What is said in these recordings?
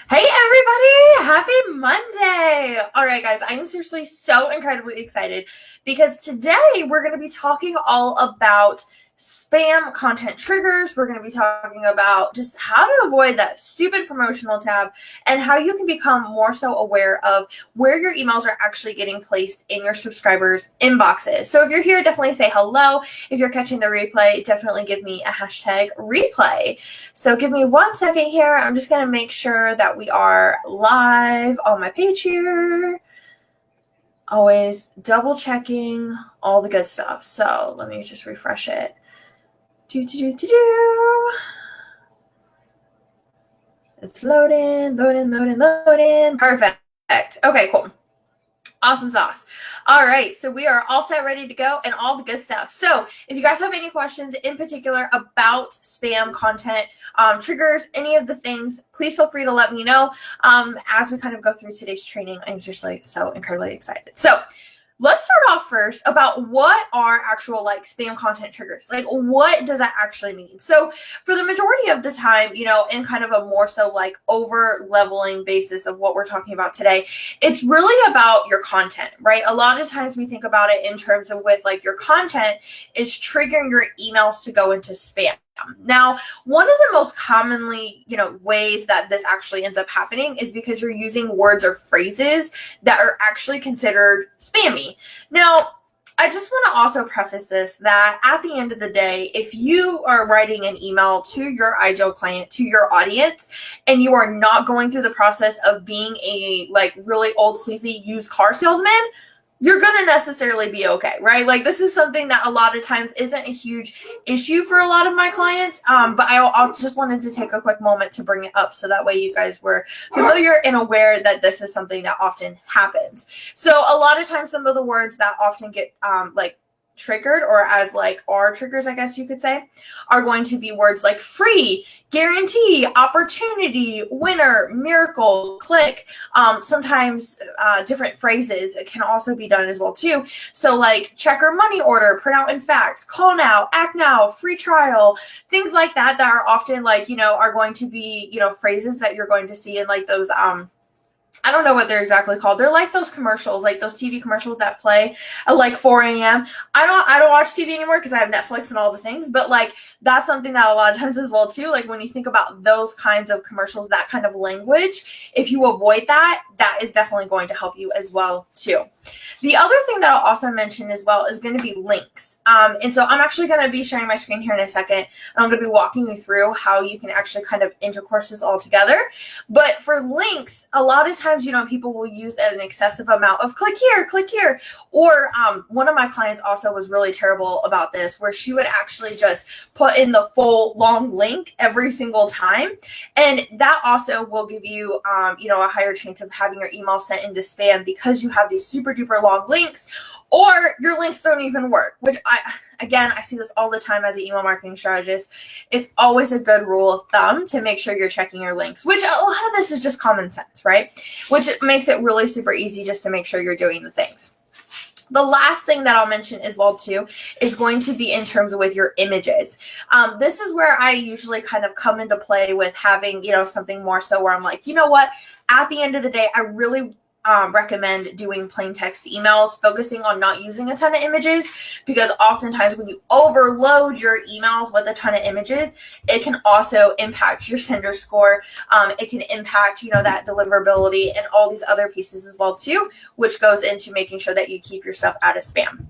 Hey everybody! Happy Monday! Alright guys, I am seriously so incredibly excited because today we're going to be talking all about spam content triggers. We're going to be talking about just how to avoid that stupid promotional tab and how you can become more so aware of where your emails are actually getting placed in your subscribers' inboxes. So if you're here, definitely say hello. If you're catching the replay, definitely give me a hashtag replay. So give me 1 second here. I'm just going to make sure that we are live on my page here. Always double checking all the good stuff. So let me just refresh it. It's loading. Perfect. Okay, cool. Awesome sauce. All right, so we are all set, ready to go, and all the good stuff. So if you guys have any questions in particular about spam content, triggers, any of the things, please feel free to let me know as we kind of go through today's training. I'm seriously so incredibly excited. So let's start off first about what are actual spam content triggers. What does that actually mean? So for the majority of the time, in kind of a more so over leveling basis of what we're talking about today, it's really about your content, right? A lot of times we think about it in terms of with your content is triggering your emails to go into spam. Now, one of the most commonly, ways that this actually ends up happening is because you're using words or phrases that are actually considered spammy. Now, I just want to also preface this that at the end of the day, if you are writing an email to your ideal client, to your audience, and you are not going through the process of being a really old sleazy used car salesman, you're going to necessarily be okay, right? This is something that a lot of times isn't a huge issue for a lot of my clients, but I just wanted to take a quick moment to bring it up so that way you guys were familiar and aware that this is something that often happens. So a lot of times some of the words that often get triggered, or as are triggers, I guess you could say, are going to be words like free, guarantee, opportunity, winner, miracle, click. Sometimes different phrases can also be done as well too. So check or money order, print out in fax, call now, act now, free trial, things like that are often are going to be phrases that you're going to see in those I don't know what they're exactly called. They're like those commercials, those TV commercials that play at 4 a.m. I don't watch TV anymore because I have Netflix and all the things, but that's something that a lot of times as well too. When you think about those kinds of commercials, that kind of language, if you avoid that, that is definitely going to help you as well too. The other thing that I'll also mention as well is going to be links. And so I'm actually going to be sharing my screen here in a second. And I'm going to be walking you through how you can actually kind of intercourse this all together. But for links, a lot of times, people will use an excessive amount of click here. Or one of my clients also was really terrible about this, where she would actually just put in the full long link every single time. And that also will give you, a higher chance of having your email sent into spam because you have these super duper long links, or your links don't even work, which I see this all the time as an email marketing strategist. It's always a good rule of thumb to make sure you're checking your links, which a lot of this is just common sense, right? Which makes it really super easy just to make sure you're doing the things. The last thing that I'll mention as well too is going to be in terms of with your images. This is where I usually kind of come into play with having, something more so where I'm like, you know what, at the end of the day, I really recommend doing plain text emails, focusing on not using a ton of images, because oftentimes when you overload your emails with a ton of images, it can also impact your sender score. It can impact, that deliverability and all these other pieces as well too, which goes into making sure that you keep your stuff out of spam.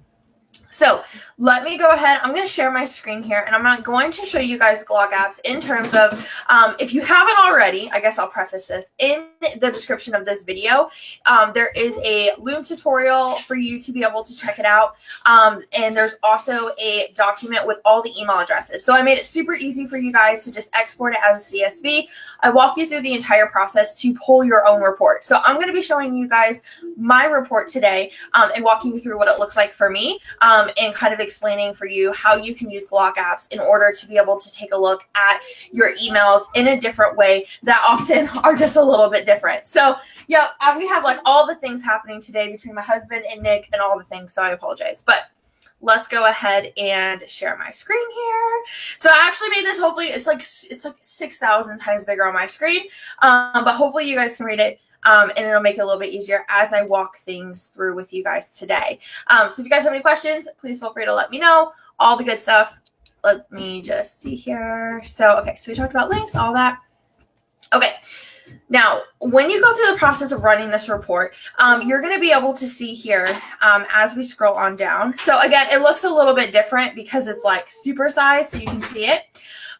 So let me go ahead. I'm going to share my screen here, and I'm not going to show you guys GlockApps in terms of, if you haven't already, I guess I'll preface this, in the description of this video, there is a Loom tutorial for you to be able to check it out. And there's also a document with all the email addresses. So I made it super easy for you guys to just export it as a CSV. I walk you through the entire process to pull your own report. So I'm going to be showing you guys my report today and walking you through what it looks like for me. And kind of explaining for you how you can use GlockApps in order to be able to take a look at your emails in a different way that often are just a little bit different. So yeah, we have all the things happening today between my husband and Nick and all the things, so I apologize. But let's go ahead and share my screen here. So I actually made this, hopefully it's like 6,000 times bigger on my screen, but hopefully you guys can read it. And it'll make it a little bit easier as I walk things through with you guys today. So if you guys have any questions, please feel free to let me know. All the good stuff. Let me just see here. So, okay, so we talked about links, all that. Okay, now when you go through the process of running this report, you're going to be able to see here as we scroll on down. So again, it looks a little bit different because it's like supersized, so you can see it.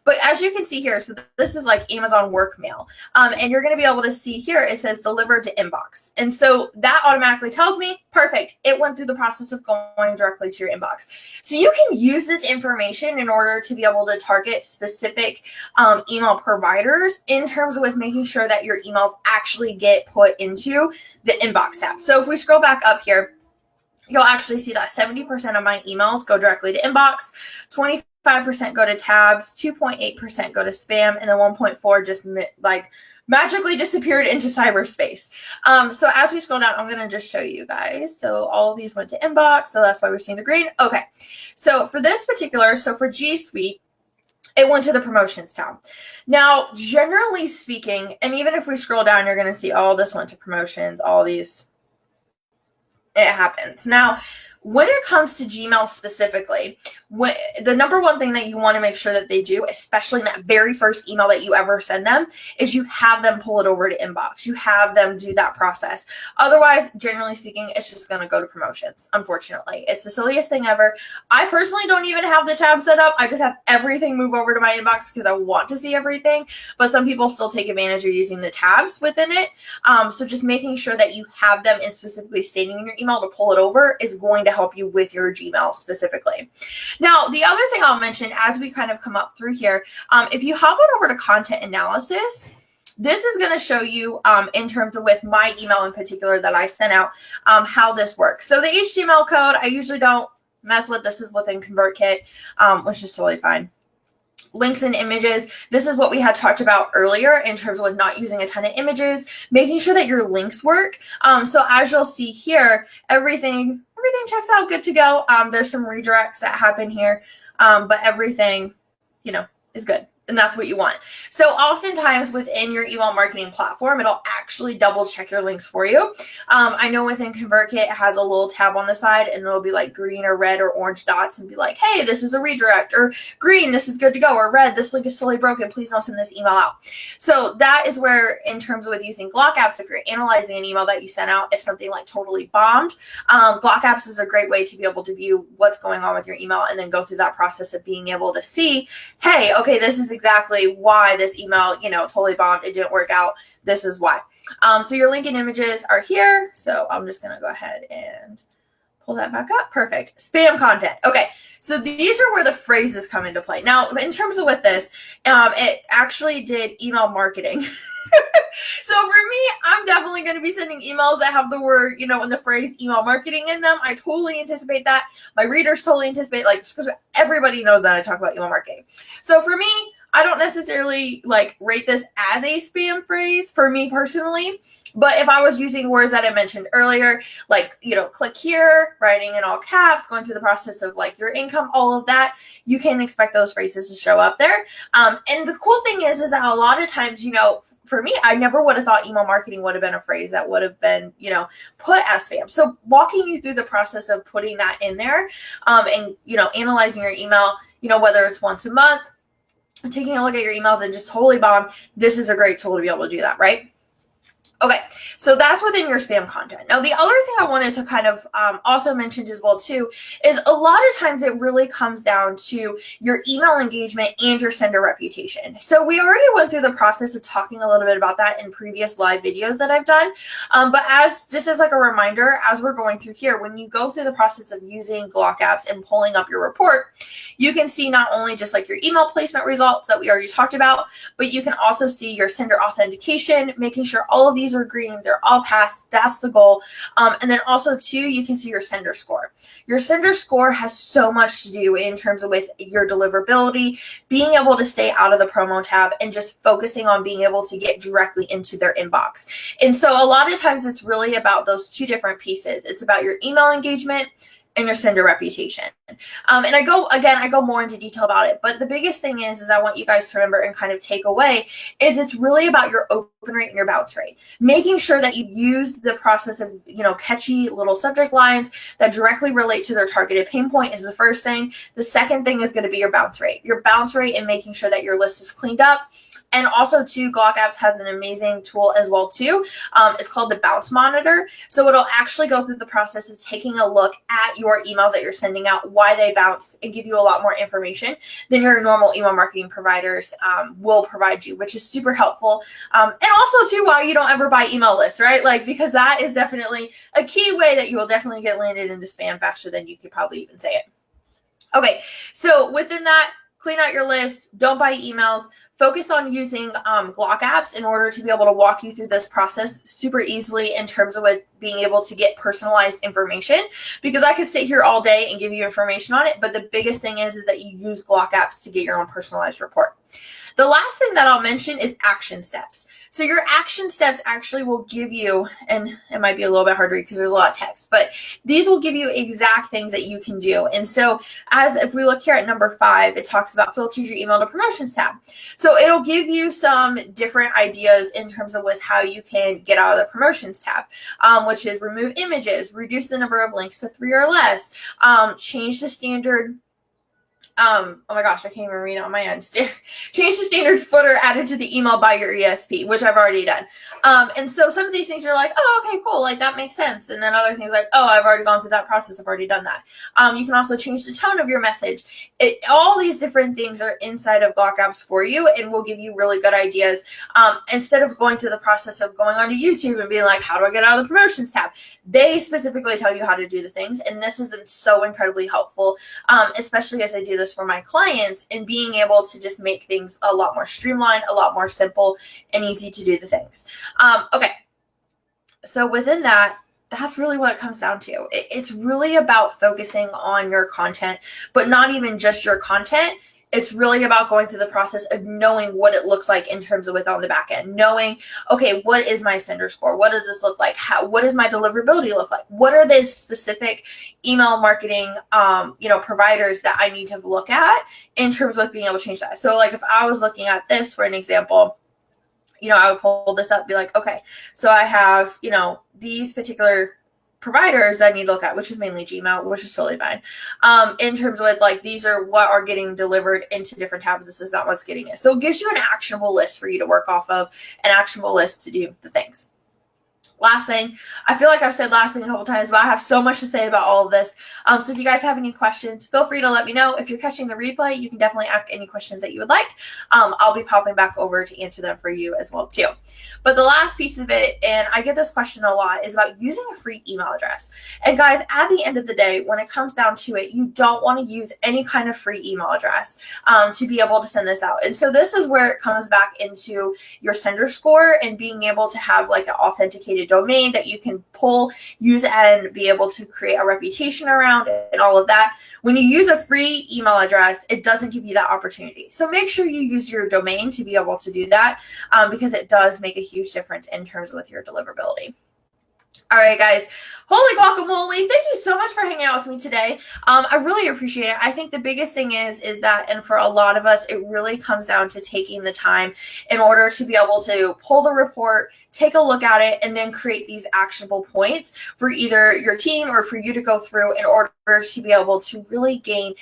But as you can see here, so this is like Amazon work mail. And you're going to be able to see here, it says delivered to inbox. And so that automatically tells me, perfect, it went through the process of going directly to your inbox. So you can use this information in order to be able to target specific email providers in terms of with making sure that your emails actually get put into the inbox tab. So if we scroll back up here, you'll actually see that 70% of my emails go directly to inbox, 25% go to tabs, 2.8% go to spam, and then 1.4 just like magically disappeared into cyberspace. So as we scroll down, I'm going to just show you guys. So all of these went to inbox, so that's why we're seeing the green. Okay, so for this particular, so for G Suite, it went to the promotions tab. Now, generally speaking, and even if we scroll down, you're going to see all this went to promotions, all these. It happens. Now, when it comes to Gmail specifically, the number one thing that you want to make sure that they do, especially in that very first email that you ever send them, is you have them pull it over to inbox. You have them do that process. Otherwise, generally speaking, it's just going to go to promotions, unfortunately. It's the silliest thing ever. I personally don't even have the tab set up. I just have everything move over to my inbox because I want to see everything. But some people still take advantage of using the tabs within it. So just making sure that you have them and specifically stating in your email to pull it over is going to help you with your Gmail specifically. Now, the other thing I'll mention as we kind of come up through here, if you hop on over to content analysis, this is going to show you in terms of with my email in particular that I sent out, how this works. So the HTML code, I usually don't mess with. This is within ConvertKit, which is totally fine. Links and images, this is what we had talked about earlier in terms of with not using a ton of images, making sure that your links work. So as you'll see here, everything checks out good to go. There's some redirects that happen here, but everything, is good. And that's what you want. So oftentimes within your email marketing platform, it'll actually double check your links for you. I know within ConvertKit, it has a little tab on the side and it'll be like green or red or orange dots and be like, hey, this is a redirect, or green, this is good to go, or red, this link is totally broken. Please don't send this email out. So that is where, in terms of with using GlockApps, if you're analyzing an email that you sent out, if something like totally bombed, GlockApps is a great way to be able to view what's going on with your email and then go through that process of being able to see, hey, okay, this is exactly why this email, totally bombed. It didn't work out. This is why. So your link and images are here. So I'm just going to go ahead and pull that back up. Perfect. Spam content. Okay. So these are where the phrases come into play. Now, in terms of with this, it actually did email marketing. So for me, I'm definitely going to be sending emails that have the word, in the phrase email marketing in them. I totally anticipate that. My readers totally anticipate, because everybody knows that I talk about email marketing. So for me, I don't necessarily rate this as a spam phrase for me personally. But if I was using words that I mentioned earlier, click here, writing in all caps, going through the process of your income, all of that, you can expect those phrases to show up there. And the cool thing is that a lot of times, for me, I never would have thought email marketing would have been a phrase that would have been, put as spam. So walking you through the process of putting that in there, and, analyzing your email, whether it's once a month, taking a look at your emails and just totally bomb, this is a great tool to be able to do that, right? Okay, so that's within your spam content. Now, the other thing I wanted to kind of also mention as well, too, is a lot of times it really comes down to your email engagement and your sender reputation. So we already went through the process of talking a little bit about that in previous live videos that I've done. But just as a reminder, as we're going through here, when you go through the process of using GlockApps and pulling up your report, you can see not only just your email placement results that we already talked about, but you can also see your sender authentication, making sure all of these are green, they're all passed. That's the goal. And then also too, you can see your sender score. Your sender score has so much to do in terms of with your deliverability, being able to stay out of the promo tab and just focusing on being able to get directly into their inbox. And so a lot of times it's really about those two different pieces. It's about your email engagement and your sender reputation. And I go more into detail about it, but the biggest thing is I want you guys to remember and kind of take away is it's really about your open rate and your bounce rate. Making sure that you use the process of, catchy little subject lines that directly relate to their targeted pain point is the first thing. The second thing is going to be your bounce rate. Your bounce rate and making sure that your list is cleaned up. And also, too, GlockApps has an amazing tool as well, too. It's called the Bounce Monitor. So it'll actually go through the process of taking a look at your emails that you're sending out, why they bounced, and give you a lot more information than your normal email marketing providers will provide you, which is super helpful. And also, too, why you don't ever buy email lists, right? Because that is definitely a key way that you will definitely get landed into spam faster than you could probably even say it. Okay, so within that, clean out your list. Don't buy emails. Focus on using GlockApps in order to be able to walk you through this process super easily in terms of being able to get personalized information, because I could sit here all day and give you information on it, but the biggest thing is that you use GlockApps to get your own personalized report. The last thing that I'll mention is action steps. So your action steps actually will give you, and it might be a little bit hard to read because there's a lot of text, but these will give you exact things that you can do. And so if we look here at number 5, it talks about filter your email to promotions tab. So it'll give you some different ideas in terms of with how you can get out of the promotions tab, which is remove images, reduce the number of links to 3 or less, change the standard. Oh my gosh, I can't even read it on my end. Change the standard footer added to the email by your ESP, which I've already done. And so some of these things you're like, oh, okay, cool. That makes sense. And then other things like, oh, I've already gone through that process. I've already done that. You can also change the tone of your message. All these different things are inside of GlockApps for you and will give you really good ideas. Instead of going through the process of going onto YouTube and being like, how do I get out of the promotions tab? They specifically tell you how to do the things. And this has been so incredibly helpful, especially as I do this for my clients, and being able to just make things a lot more streamlined, a lot more simple, and easy to do the things. Okay, so within that, that's really what it comes down to. It's really about focusing on your content, but not even just your content. It's really about going through the process of knowing what it looks like in terms of on the back end, knowing, okay, what is my sender score? What does this look like? What does my deliverability look like? What are the specific email marketing, providers that I need to look at in terms of being able to change that? So if I was looking at this for an example, I would pull this up and be like, okay, so I have, these particular providers that I need to look at, which is mainly Gmail, which is totally fine. In terms of these are what are getting delivered into different tabs. This is not what's getting it. So it gives you an actionable list for you to work off of, an actionable list to do the things. Last thing, I feel like I've said last thing a couple times, but I have so much to say about all of this. So if you guys have any questions, feel free to let me know. If you're catching the replay, you can definitely ask any questions that you would like. I'll be popping back over to answer them for you as well too. But the last piece of it, and I get this question a lot, is about using a free email address. And guys, at the end of the day, when it comes down to it, you don't want to use any kind of free email address to be able to send this out. And so this is where it comes back into your sender score and being able to have an authenticated domain that you can use and be able to create a reputation around and all of that. When you use a free email address, it doesn't give you that opportunity. So make sure you use your domain to be able to do that because it does make a huge difference in terms with your deliverability. All right, guys. Holy guacamole. Thank you so much for hanging out with me today. I really appreciate it. I think the biggest thing is that, and for a lot of us, it really comes down to taking the time in order to be able to pull the report, take a look at it, and then create these actionable points for either your team or for you to go through in order to be able to really gain,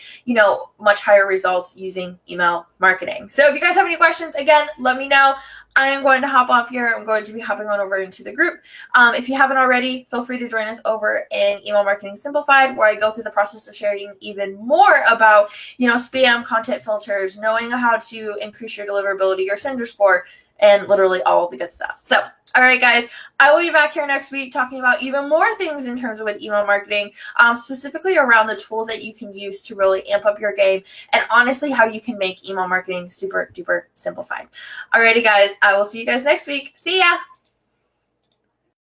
much higher results using email marketing. So if you guys have any questions, again, let me know. I am going to hop off here. I'm going to be hopping on over into the group. If you haven't already, feel free to join us over in Email Marketing Simplified, where I go through the process of sharing even more about, spam, content filters, knowing how to increase your deliverability, your sender score, and literally all of the good stuff. So, all right, guys, I will be back here next week talking about even more things in terms of with email marketing, specifically around the tools that you can use to really amp up your game, and honestly, how you can make email marketing super duper simplified. All righty, guys, I will see you guys next week. See ya.